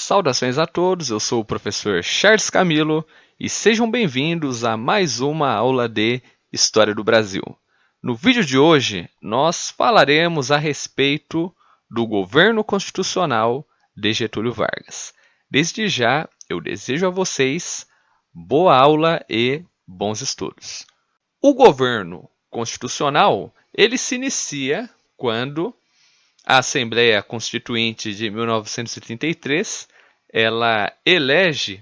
Saudações a todos, eu sou o professor Charles Camilo e sejam bem-vindos a mais uma aula de História do Brasil. No vídeo de hoje, nós falaremos a respeito do governo constitucional de Getúlio Vargas. Desde já, eu desejo a vocês boa aula e bons estudos. O governo constitucional, ele se inicia quando a Assembleia Constituinte de 1933, ela elege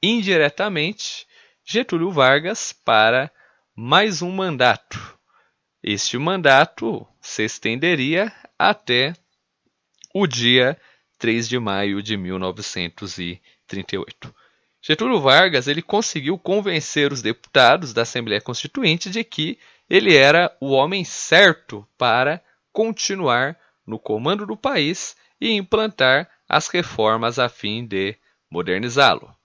indiretamente Getúlio Vargas para mais um mandato. Este mandato se estenderia até o dia 3 de maio de 1938. Getúlio Vargas ele conseguiu convencer os deputados da Assembleia Constituinte de que ele era o homem certo para continuar no comando do país e implantar as reformas a fim de modernizá-lo.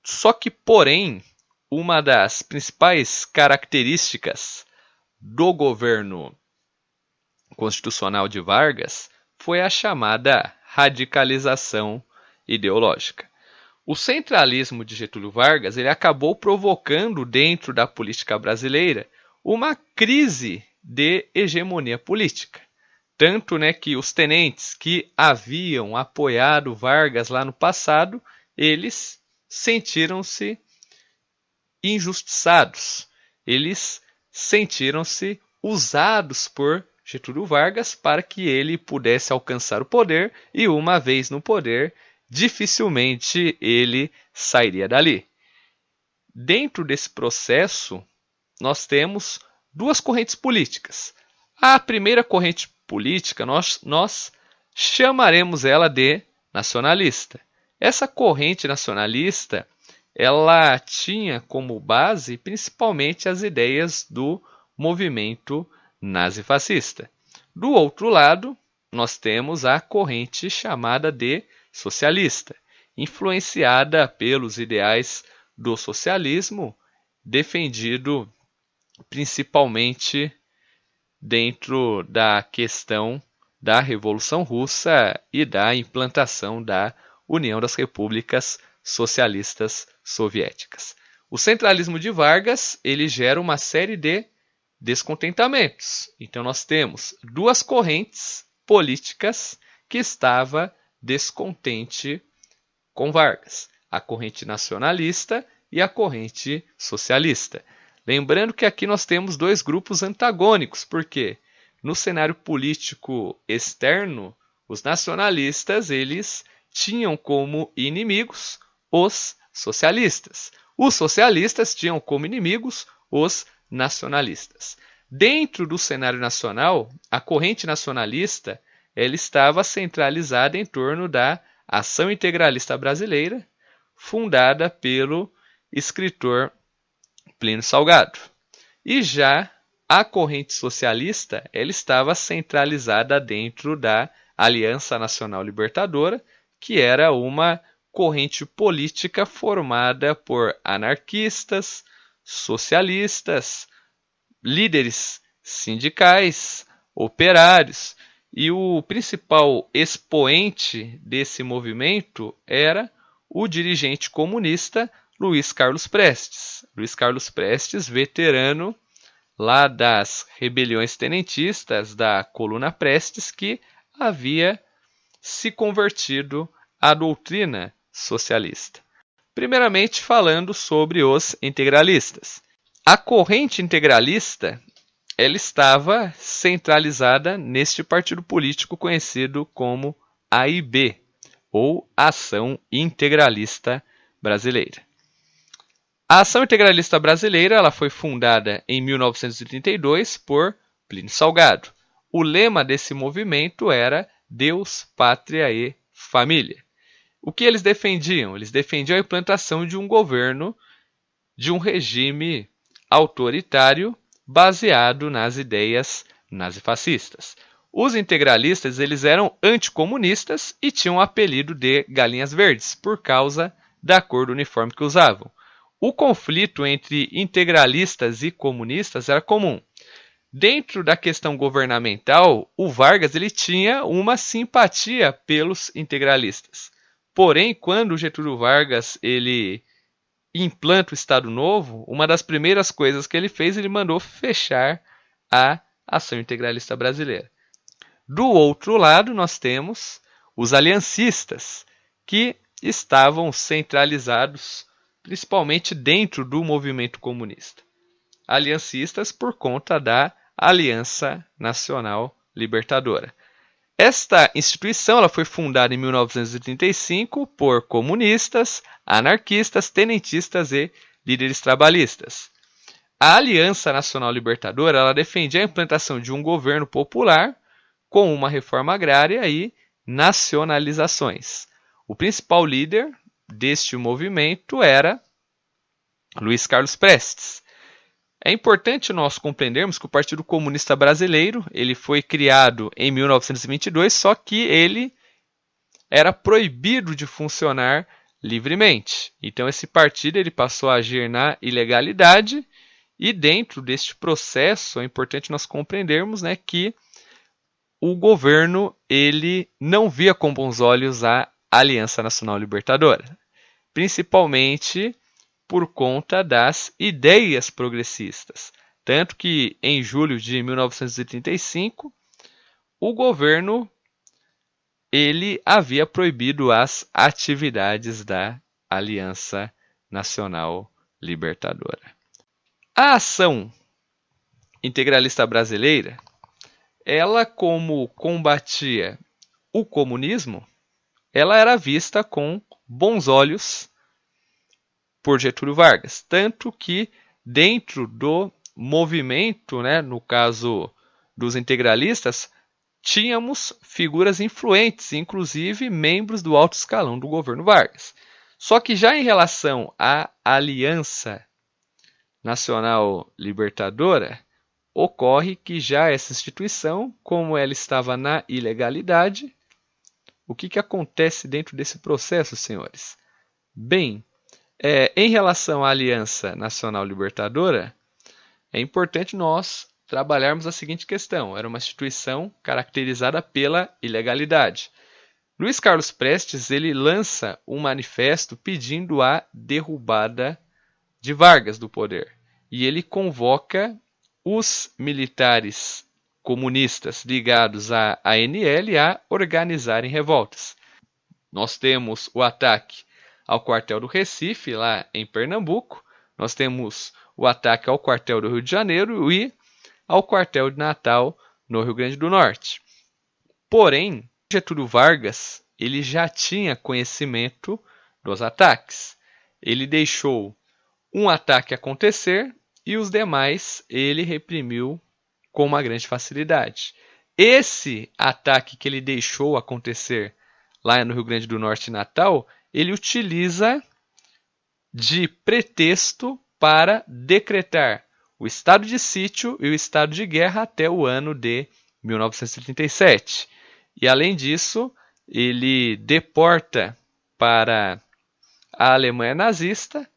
Só que, porém, uma das principais características do governo constitucional de Vargas foi a chamada radicalização ideológica. O centralismo de Getúlio Vargas ele acabou provocando dentro da política brasileira uma crise de hegemonia política. Tanto que os tenentes que haviam apoiado Vargas lá no passado, eles sentiram-se injustiçados. Eles sentiram-se usados por Getúlio Vargas para que ele pudesse alcançar o poder e, uma vez no poder, dificilmente ele sairia dali. Dentro desse processo, nós temos duas correntes políticas. A primeira corrente política, nós chamaremos ela de nacionalista. Essa corrente nacionalista, ela tinha como base principalmente as ideias do movimento nazifascista. Do outro lado, nós temos a corrente chamada de socialista, influenciada pelos ideais do socialismo, defendido principalmente dentro da questão da Revolução Russa e da implantação da União das Repúblicas Socialistas Soviéticas. O centralismo de Vargas ele gera uma série de descontentamentos. Então nós temos duas correntes políticas que estavam descontente com Vargas, a corrente nacionalista e a corrente socialista. Lembrando que aqui nós temos dois grupos antagônicos, porque no cenário político externo, os nacionalistas eles tinham como inimigos os socialistas. Os socialistas tinham como inimigos os nacionalistas. Dentro do cenário nacional, a corrente nacionalista ela estava centralizada em torno da Ação Integralista Brasileira, fundada pelo escritor Plínio Salgado. E já a corrente socialista ela estava centralizada dentro da Aliança Nacional Libertadora, que era uma corrente política formada por anarquistas, socialistas, líderes sindicais, operários. E o principal expoente desse movimento era o dirigente comunista Luiz Carlos Prestes. Luiz Carlos Prestes, veterano lá das rebeliões tenentistas da Coluna Prestes, que havia se convertido à doutrina socialista. Primeiramente falando sobre os integralistas. A corrente integralista ela estava centralizada neste partido político conhecido como AIB, ou Ação Integralista Brasileira. A Ação Integralista Brasileira ela foi fundada em 1932 por Plínio Salgado. O lema desse movimento era Deus, Pátria e Família. O que eles defendiam? Eles defendiam a implantação de um governo, de um regime autoritário baseado nas ideias nazifascistas. Os integralistas eles eram anticomunistas e tinham o apelido de galinhas verdes por causa da cor do uniforme que usavam. O conflito entre integralistas e comunistas era comum. Dentro da questão governamental, o Vargas ele tinha uma simpatia pelos integralistas. Porém, quando Getúlio Vargas ele implanta o Estado Novo, uma das primeiras coisas que ele fez, ele mandou fechar a Ação Integralista Brasileira. Do outro lado, nós temos os aliancistas, que estavam centralizados principalmente dentro do movimento comunista. Aliancistas por conta da Aliança Nacional Libertadora. Esta instituição ela foi fundada em 1935 por comunistas, anarquistas, tenentistas e líderes trabalhistas. A Aliança Nacional Libertadora ela defendia a implantação de um governo popular com uma reforma agrária e nacionalizações. O principal líder deste movimento era Luiz Carlos Prestes. É importante nós compreendermos que o Partido Comunista Brasileiro ele foi criado em 1922, só que ele era proibido de funcionar livremente. Então esse partido ele passou a agir na ilegalidade e dentro deste processo é importante nós compreendermos, né, que o governo ele não via com bons olhos a Aliança Nacional Libertadora, principalmente por conta das ideias progressistas. Tanto que em julho de 1935, o governo ele havia proibido as atividades da Aliança Nacional Libertadora. A ação integralista brasileira, ela como combatia o comunismo, ela era vista com bons olhos por Getúlio Vargas, tanto que dentro do movimento, né, no caso dos integralistas, tínhamos figuras influentes, inclusive membros do alto escalão do governo Vargas. Só que já em relação à Aliança Nacional Libertadora, ocorre que já essa instituição, como ela estava na ilegalidade, o que acontece dentro desse processo, senhores? Bem, em relação à Aliança Nacional Libertadora, é importante nós trabalharmos a seguinte questão. Era uma instituição caracterizada pela ilegalidade. Luiz Carlos Prestes ele lança um manifesto pedindo a derrubada de Vargas do poder. E ele convoca os militares comunistas ligados à ANL a organizarem revoltas. Nós temos o ataque ao quartel do Recife, lá em Pernambuco. Nós temos o ataque ao quartel do Rio de Janeiro e ao quartel de Natal, no Rio Grande do Norte. Porém, Getúlio Vargas ele já tinha conhecimento dos ataques. Ele deixou um ataque acontecer e os demais ele reprimiu com uma grande facilidade. Esse ataque que ele deixou acontecer lá no Rio Grande do Norte e Natal, ele utiliza de pretexto para decretar o estado de sítio e o estado de guerra até o ano de 1937. E além disso, ele deporta para a Alemanha nazista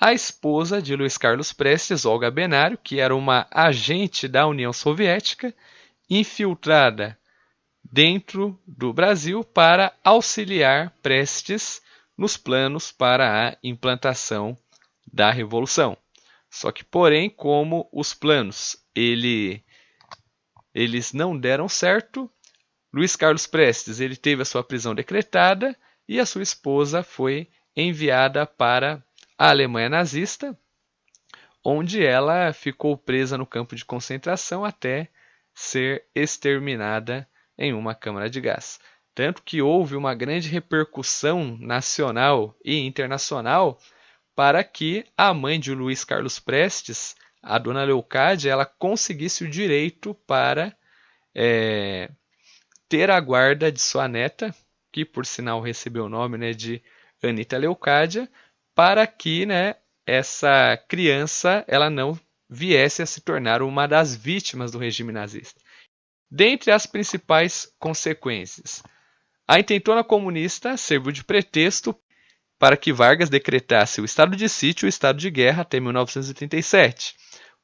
a esposa de Luiz Carlos Prestes, Olga Benário, que era uma agente da União Soviética, infiltrada dentro do Brasil para auxiliar Prestes nos planos para a implantação da Revolução. Só que, porém, como os planos eles não deram certo, Luiz Carlos Prestes ele teve a sua prisão decretada e a sua esposa foi enviada para a Alemanha nazista, onde ela ficou presa no campo de concentração até ser exterminada em uma câmara de gás. Tanto que houve uma grande repercussão nacional e internacional para que a mãe de Luiz Carlos Prestes, a dona Leocádia, ela conseguisse o direito para ter a guarda de sua neta, que por sinal recebeu o nome, né, de Anita Leocádia, para que, né, essa criança ela não viesse a se tornar uma das vítimas do regime nazista. Dentre as principais consequências, a intentona comunista serviu de pretexto para que Vargas decretasse o estado de sítio e o estado de guerra até 1937.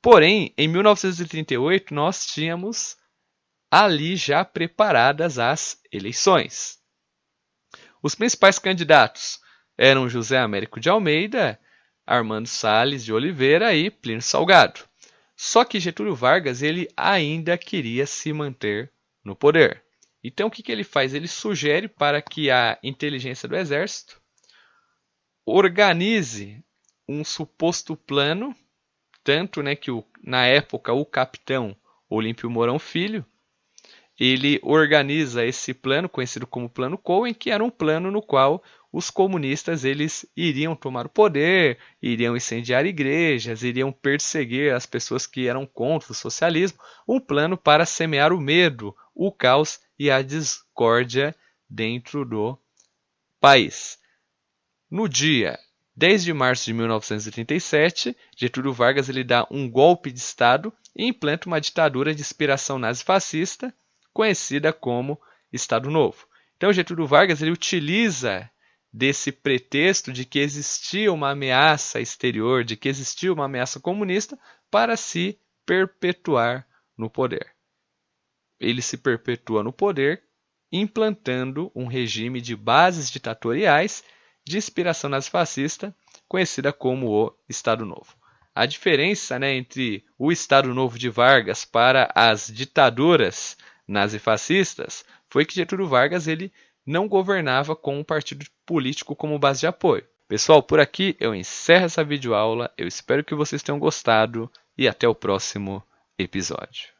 Porém, em 1938, nós tínhamos ali já preparadas as eleições. Os principais candidatos eram José Américo de Almeida, Armando Salles de Oliveira e Plínio Salgado. Só que Getúlio Vargas ele ainda queria se manter no poder. Então o que ele faz? Ele sugere para que a inteligência do Exército organize um suposto plano, tanto que na época o capitão Olímpio Mourão Filho, ele organiza esse plano, conhecido como Plano Cohen, que era um plano no qual os comunistas eles iriam tomar o poder, iriam incendiar igrejas, iriam perseguir as pessoas que eram contra o socialismo, um plano para semear o medo, o caos e a discórdia dentro do país. No dia 10 de março de 1937, Getúlio Vargas ele dá um golpe de Estado e implanta uma ditadura de inspiração nazifascista, conhecida como Estado Novo. Então Getúlio Vargas ele utiliza desse pretexto de que existia uma ameaça exterior, de que existia uma ameaça comunista, para se perpetuar no poder. Ele se perpetua no poder, implantando um regime de bases ditatoriais de inspiração nazifascista, conhecida como o Estado Novo. A diferença entre o Estado Novo de Vargas para as ditaduras nazifascistas foi que Getúlio Vargas ele não governava com um partido político como base de apoio. Pessoal, por aqui eu encerro essa videoaula. Eu espero que vocês tenham gostado e até o próximo episódio.